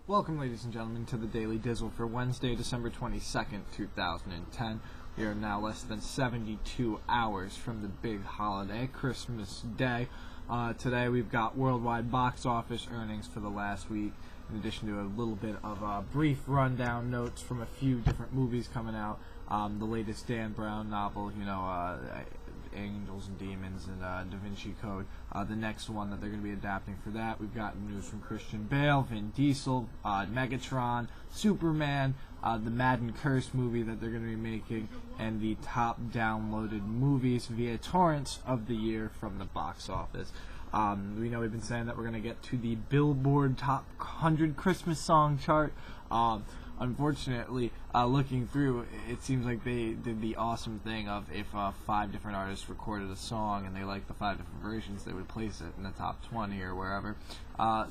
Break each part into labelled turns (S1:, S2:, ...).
S1: Welcome, ladies and gentlemen, to the Daily Dizzle for Wednesday, December 22nd, 2010. We are now less than 72 hours from the big holiday, Christmas Day. Today we've got worldwide box office earnings for the last week, in addition to a little bit of brief rundown notes from a few different movies coming out. The latest Dan Brown novel, Angels and Demons and Da Vinci Code. The next one that they're going to be adapting for that, we've got news from Christian Bale, Vin Diesel, Megatron, Superman, the Madden Curse movie that they're going to be making, and the top downloaded movies via torrents of the year from the box office. We know we've been saying that we're going to get to the Billboard Top 100 Christmas Song chart. Unfortunately, looking through, it seems like they did the awesome thing of if 5 different artists recorded a song and they liked the 5 different versions, they would place it in the top 20 or wherever.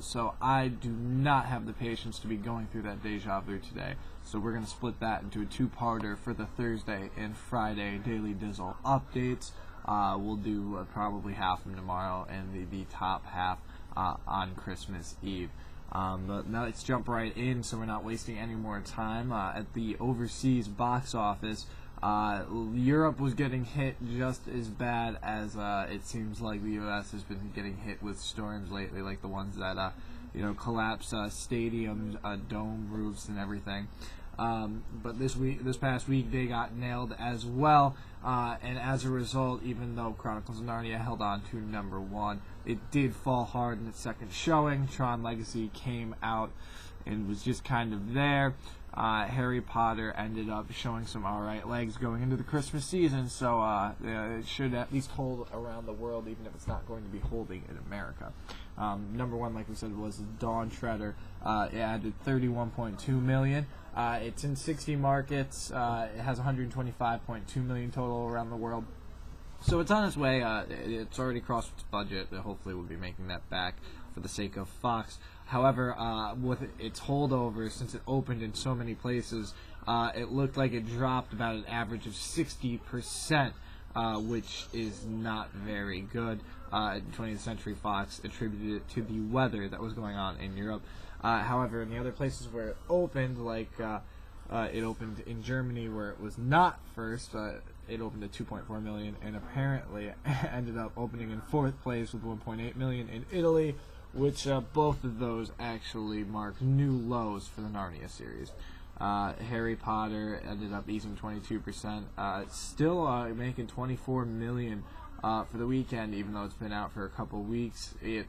S1: So I do not have the patience to be going through that deja vu today. So we're going to split that into a two-parter for the Thursday and Friday Daily Dizzle updates. We'll do probably half of them tomorrow and the top half on Christmas Eve. But now let's jump right in so we're not wasting any more time. At the overseas box office, Europe was getting hit just as bad as it seems like the U.S. has been getting hit with storms lately, like the ones that collapse stadiums, dome roofs, and everything. But this past week, they got nailed as well, and as a result, even though Chronicles of Narnia held on to number 1, it did fall hard in its second showing. Tron Legacy came out and was just kind of there. Harry Potter ended up showing some alright legs going into the Christmas season, so it should at least hold around the world, even if it's not going to be holding in America. Number 1, like we said, was Dawn Treader. It added $31.2 million. It's in 60 markets. It has 125.2 million total around the world. So it's on its way. It's already crossed its budget. Hopefully we'll be making that back for the sake of Fox. However, with its holdovers, since it opened in so many places, it looked like it dropped about an average of 60%, which is not very good. 20th Century Fox attributed it to the weather that was going on in Europe. However, in the other places where it opened, like it opened in Germany where it was not first, it opened at 2.4 million, and apparently ended up opening in 4th place with 1.8 million in Italy, which both of those actually mark new lows for the Narnia series. Harry Potter ended up easing 22%, still making 24 million for the weekend, even though it's been out for a couple weeks. It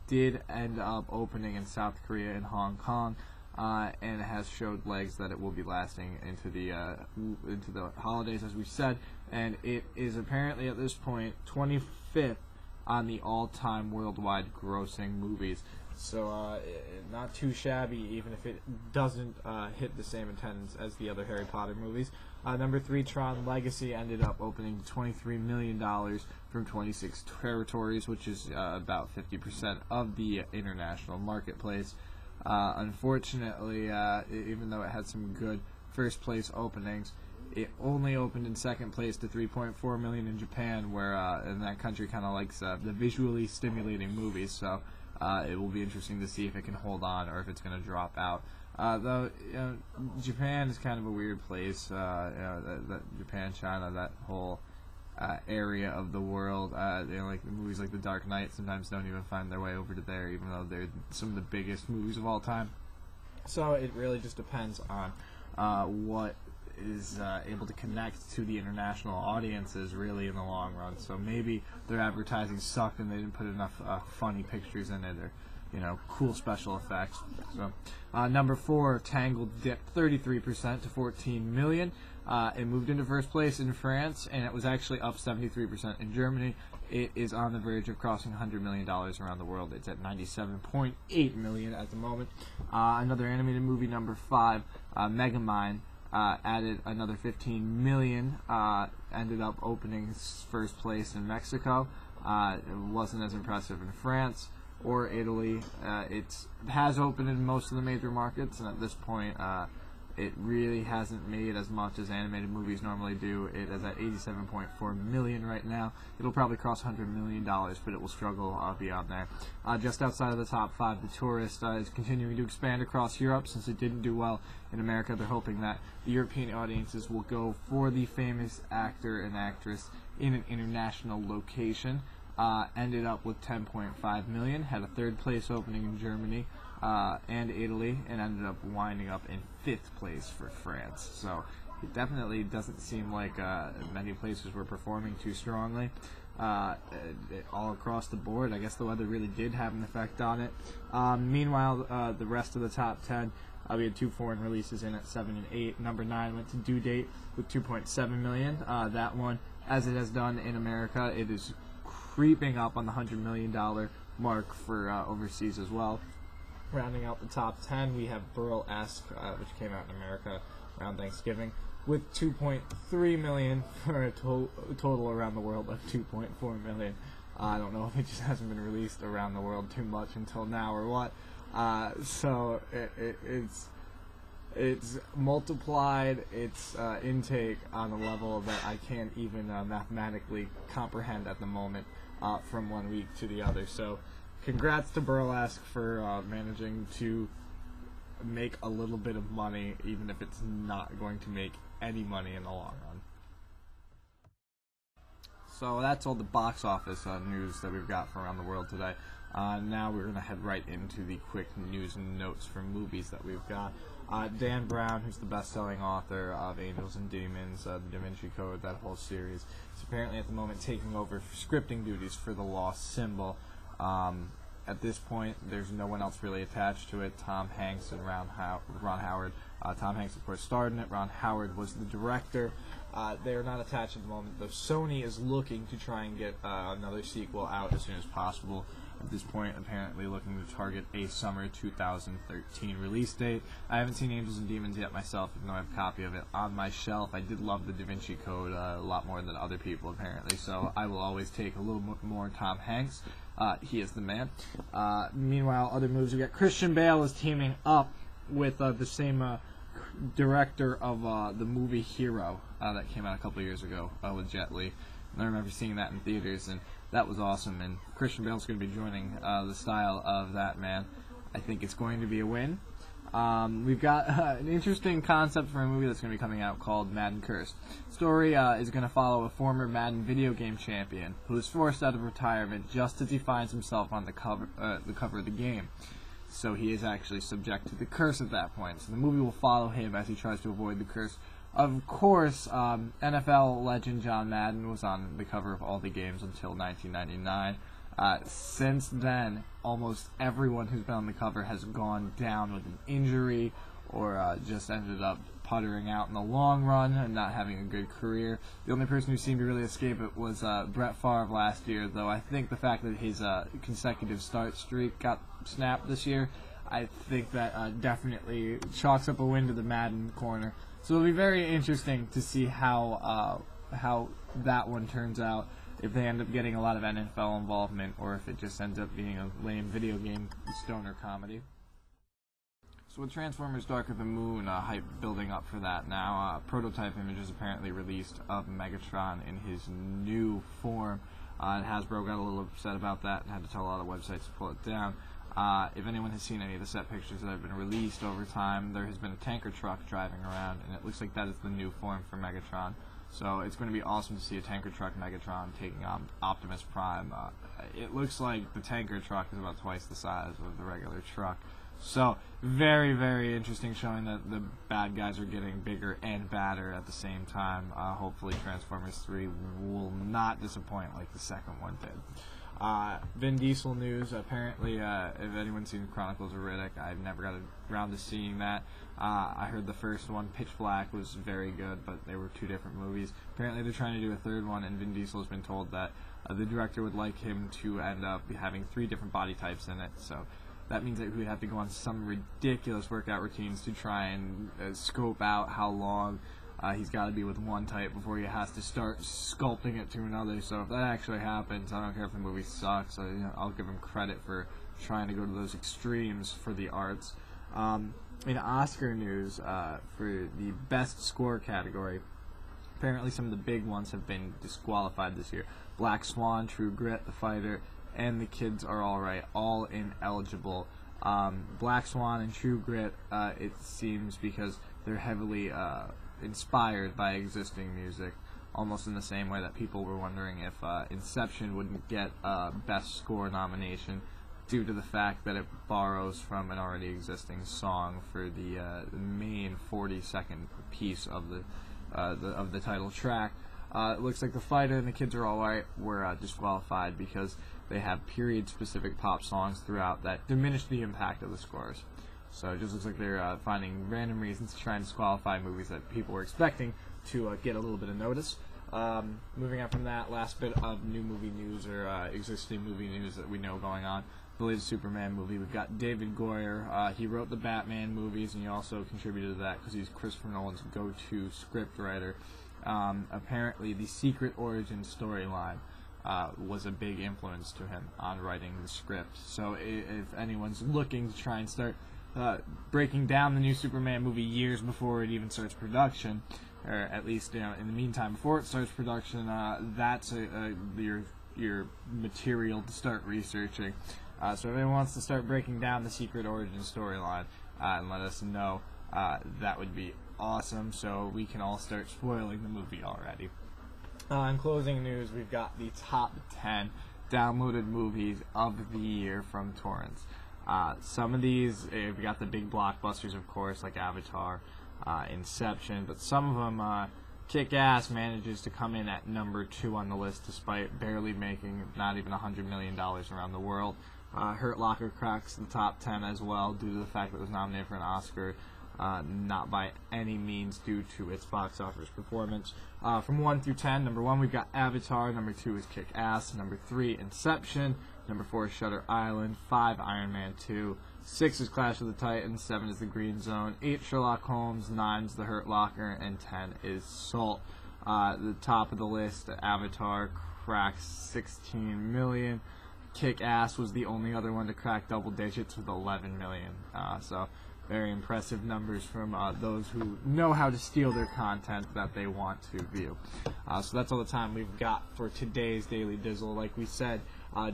S1: did end up opening in South Korea and Hong Kong, and it has showed legs that it will be lasting into the holidays, as we said. And it is apparently at this point 25th on the all-time worldwide grossing movies. So not too shabby, even if it doesn't hit the same attendance as the other Harry Potter movies. Number 3, Tron Legacy, ended up opening $23 million from 26 territories, which is about 50% of the international marketplace. Unfortunately, even though it had some good first place openings, it only opened in 2nd place to 3.4 million in Japan, where in that country kind of likes the visually stimulating movies. So it will be interesting to see if it can hold on or if it's going to drop out. Though Japan is kind of a weird place. That Japan, China, that whole area of the world. Like movies like The Dark Knight sometimes don't even find their way over to there, even though they're some of the biggest movies of all time. So it really just depends on what is able to connect to the international audiences really in the long run. So maybe their advertising sucked and they didn't put enough funny pictures in it, or cool special effects. So number 4, Tangled dipped 33% to 14 million. It moved into 1st place in France, and it was actually up 73% in Germany. It is on the verge of crossing $100 million around the world. It's at 97.8 million at the moment. Another animated movie, number 5, Megamind, added another 15 million, ended up opening 1st place in Mexico. It wasn't as impressive in France or Italy. It has opened in most of the major markets, and at this point It really hasn't made as much as animated movies normally do. It is at $87.4 million right now. It'll probably cross $100 million, but it will struggle beyond there. Just outside of the top 5, The Tourist is continuing to expand across Europe. Since it didn't do well in America, they're hoping that the European audiences will go for the famous actor and actress in an international location. Ended up with $10.5 million, had a third place opening in Germany and Italy, and ended up winding up in 5th place for France. So it definitely doesn't seem like many places were performing too strongly all across the board. I guess the weather really did have an effect on it. Meanwhile, the rest of the top 10, we had 2 foreign releases in at 7 and 8. Number 9 went to Due Date with $2.7 million. That one, as it has done in America, it is creeping up on the $100 million mark for overseas as well. Rounding out the top 10, we have Burlesque, which came out in America around Thanksgiving, with $2.3 million for a total around the world of $2.4 million. I don't know if it just hasn't been released around the world too much until now or what. So it's multiplied its intake on a level that I can't even mathematically comprehend at the moment from one week to the other. So congrats to Burlesque for managing to make a little bit of money, even if it's not going to make any money in the long run. So that's all the box office news that we've got from around the world today. Now we're going to head right into the quick news and notes from movies that we've got. Dan Brown, who's the best-selling author of Angels and Demons, The Da Vinci Code, that whole series, is apparently at the moment taking over scripting duties for The Lost Symbol. At this point, there's no one else really attached to it. Tom Hanks and Ron Howard. Tom Hanks, of course, starred in it. Ron Howard was the director. They are not attached at the moment, though Sony is looking to try and get another sequel out as soon as possible. At this point, apparently looking to target a summer 2013 release date. I haven't seen Angels and Demons yet myself, even though I have a copy of it on my shelf. I did love the Da Vinci Code a lot more than other people, apparently, so I will always take a little more Tom Hanks. He is the man. Meanwhile, other movies, we got Christian Bale is teaming up with the same director of the movie Hero that came out a couple of years ago with Jet Li. And I remember seeing that in theaters, and that was awesome. And Christian Bale's going to be joining the style of that man. I think it's going to be a win. We've got an interesting concept for a movie that's going to be coming out called Madden Cursed. The story is going to follow a former Madden video game champion who is forced out of retirement just as he finds himself on the cover of the game. So he is actually subject to the curse at that point. So the movie will follow him as he tries to avoid the curse. Of course, NFL legend John Madden was on the cover of all the games until 1999. Since then, almost everyone who's been on the cover has gone down with an injury or just ended up puttering out in the long run and not having a good career. The only person who seemed to really escape it was Brett Favre last year, though I think the fact that his consecutive start streak got snapped this year, I think that definitely chalks up a win to the Madden corner. So it'll be very interesting to see how that one turns out, if they end up getting a lot of NFL involvement or if it just ends up being a lame video game stoner comedy. So with Transformers Dark of the Moon, hype building up for that now. Prototype images apparently released of Megatron in his new form. And Hasbro got a little upset about that and had to tell a lot of websites to pull it down. If anyone has seen any of the set pictures that have been released over time, there has been a tanker truck driving around, and it looks like that is the new form for Megatron. So it's going to be awesome to see a tanker truck Megatron taking on Optimus Prime. It looks like the tanker truck is about twice the size of the regular truck. So very, very interesting, showing that the bad guys are getting bigger and badder at the same time. Hopefully Transformers 3 will not disappoint like the second one did. Vin Diesel news. Apparently, if anyone's seen Chronicles of Riddick, I've never got around to seeing that. I heard the first one, Pitch Black, was very good, but they were two different movies. Apparently, they're trying to do a third one, and Vin Diesel has been told that the director would like him to end up having 3 different body types in it. So that means that he would have to go on some ridiculous workout routines to try and scope out how long he's got to be with one type before he has to start sculpting it to another. So if that actually happens, I don't care if the movie sucks. I'll give him credit for trying to go to those extremes for the arts. In Oscar news, for the Best Score category, apparently some of the big ones have been disqualified this year. Black Swan, True Grit, The Fighter, and The Kids Are Alright, all ineligible. Black Swan and True Grit, it seems because they're heavily inspired by existing music, almost in the same way that people were wondering if Inception wouldn't get a Best Score nomination due to the fact that it borrows from an already existing song for the main 40-second piece of the title track. It looks like The Fighter and The Kids Are Alright were disqualified because they have period-specific pop songs throughout that diminish the impact of the scores. So it just looks like they're finding random reasons to try and disqualify movies that people were expecting to get a little bit of notice. Moving on from that, last bit of new movie news or existing movie news that we know going on. The latest Superman movie. We've got David Goyer. He wrote the Batman movies, and he also contributed to that because he's Christopher Nolan's go-to script writer. Apparently, the secret origin storyline was a big influence to him on writing the script. So if anyone's looking to try and start breaking down the new Superman movie years before it even starts production, or at least in the meantime before it starts production, that's your material to start researching. So if anyone wants to start breaking down the secret origin storyline and let us know, that would be awesome, so we can all start spoiling the movie already. In closing news, we've got the top 10 downloaded movies of the year from torrents. Some of these, we got the big blockbusters, of course, like Avatar, Inception, but some of them, Kick-Ass manages to come in at number 2 on the list despite barely making not even $100 million around the world. Hurt Locker cracks the top 10 as well due to the fact that it was nominated for an Oscar, not by any means due to its box office performance. From 1 through 10, number 1 we've got Avatar, number 2 is Kick-Ass, number 3 Inception, number 4 is Shutter Island, 5 Iron Man 2, 6 is Clash of the Titans, 7 is The Green Zone, 8 Sherlock Holmes, 9 is The Hurt Locker, and 10 is Salt. The top of the list, Avatar cracks 16 million. Kick-Ass was the only other one to crack double digits with 11 million. So very impressive numbers from those who know how to steal their content that they want to view. So that's all the time we've got for today's Daily Dizzle. Like we said,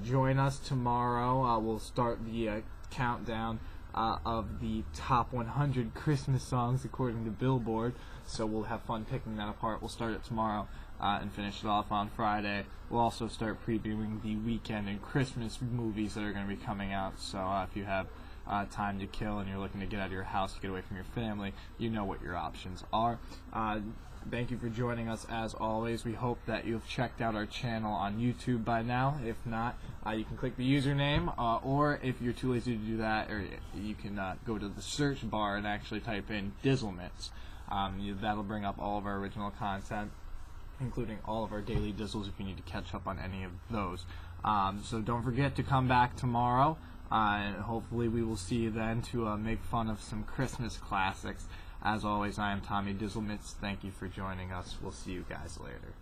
S1: join us tomorrow. We'll start the countdown of the top 100 Christmas songs according to Billboard. So we'll have fun picking that apart. We'll start it tomorrow and finish it off on Friday. We'll also start previewing the weekend and Christmas movies that are going to be coming out. So if you have time to kill and you're looking to get out of your house to get away from your family, you know what your options are. Thank you for joining us as always. We hope that you've checked out our channel on YouTube by now. If not, you can click the username, or if you're too lazy to do that, or you can go to the search bar and actually type in Dizzlemits. That'll bring up all of our original content, including all of our daily Dizzles if you need to catch up on any of those. So don't forget to come back tomorrow, and hopefully we will see you then to make fun of some Christmas classics. As always, I am Tommy Dizzlemits. Thank you for joining us. We'll see you guys later.